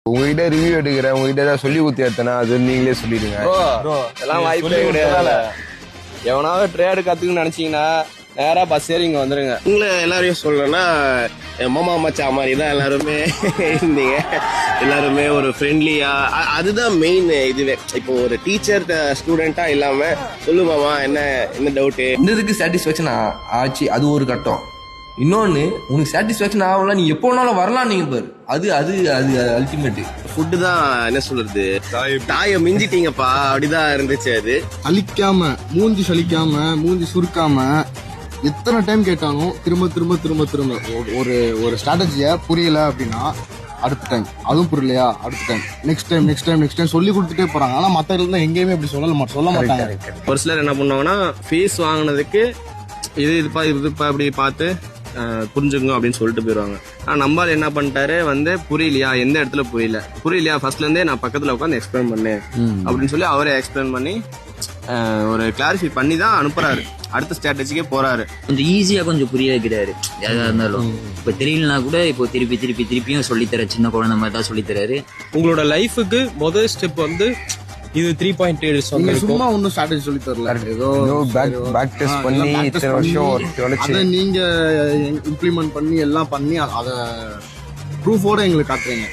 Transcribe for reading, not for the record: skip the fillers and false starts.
உங்ககிட்ட ரிவ்யூ எடுக்கிறேன், உங்ககிட்ட ஏதாவது சொல்லி ஊத்தி எடுத்தனா அது நீங்களே சொல்லிடுங்க. எல்லாம் வாய்ப்பே கிடையாது. எவனாவது ட்ரேடு கத்துக்குன்னு நினைச்சீங்கன்னா நேரா பஸ் ஏறி இங்க வந்துருங்க. உங்களை எல்லாரையும் சொல்லணும்னா மாமா மச்சா மாதிரி தான் எல்லாருமே இருந்தீங்க. எல்லாருமே ஒரு ஃப்ரெண்ட்லியா, அதுதான் மெயின் இதுவே. இப்போ ஒரு டீச்சர் ஸ்டூடெண்டா இல்லாம சொல்லுமாமா என்ன டவுட்டு இதுக்கு சாட்டிஸ்ஃபேக்ஷன் ஆச்சு, அது ஒரு கட்டம். இன்னொன்னு உனக்கு சாட்டிஸ்ஃபேக்ஷன் ஆகல, நீ எப்போ வேணாலும் வரலாம் நீங்க பாரு, அது அது அது அல்டிமேட். ஃபுட்டு தான் என்ன சொல்றது, தாயை மிஞ்சிட்டீங்கப்பா, அப்படிதான் இருந்துச்சு. அது சலிக்காம, மூஞ்சி சலிக்காம, மூஞ்சி சுருக்காம எத்தனை டைம் கேட்டாலும் திரும்ப திரும்ப திரும்ப திரும்ப ஒரு ஸ்ட்ராட்டஜியை புரியல அப்படின்னா அடுத்த டைம், அதுவும் புரியலையா அடுத்த time, next time next time next time சொல்லி கொடுத்துட்டே போறாங்க. ஆனா மத்த இடத்துல எங்கேயுமே அப்படி சொல்ல மாட்டாங்க. ஒரு சிலர் என்ன பண்ணுவாங்கன்னா ஃபீஸ் வாங்கினதுக்கு இதுப்பா அப்படி பார்த்து புரிஞ்சுக்கணும் அப்படின்னு சொல்லிட்டு போயிடுவாங்க. ஆனால் நம்மளால என்ன பண்ணிட்டாரு, புரியலையா, எந்த இடத்துல புரியலையா ஃபர்ஸ்ட்ல இருந்தே நான் பக்கத்துல உட்காந்து எக்ஸ்பிளைன் பண்ணேன் அப்படின்னு சொல்லி அவரே எக்ஸ்பிளைன் பண்ணி ஒரு கிளாரிஃபை பண்ணி தான் அனுப்புறாரு. அடுத்த ஸ்ட்ராட்டஜிக்கே போறாரு. கொஞ்சம் ஈஸியா கொஞ்சம் புரிய வைக்கிறாரு. எதா இருந்தாலும் இப்ப தெரியலனா கூட இப்போ திருப்பியும் சொல்லித்தர, சின்ன குழந்தை மாதிரி தான் சொல்லித்தராரு. உங்களோட லைஃபுக்கு முதல் ஸ்டெப் இது 3.8 சும்மா ஒன்னும் ஸ்ட்ராட்டஜி சொல்லி தரல, ஏதோ பேக் டெஸ்ட் பண்ணி இத்தனை வருஷம் அதை நீங்க இம்ப்ளிமெண்ட் பண்ணி எல்லாம் பண்ணி அதை ப்ரூஃபோட எங்களுக்கு காட்டுறீங்க.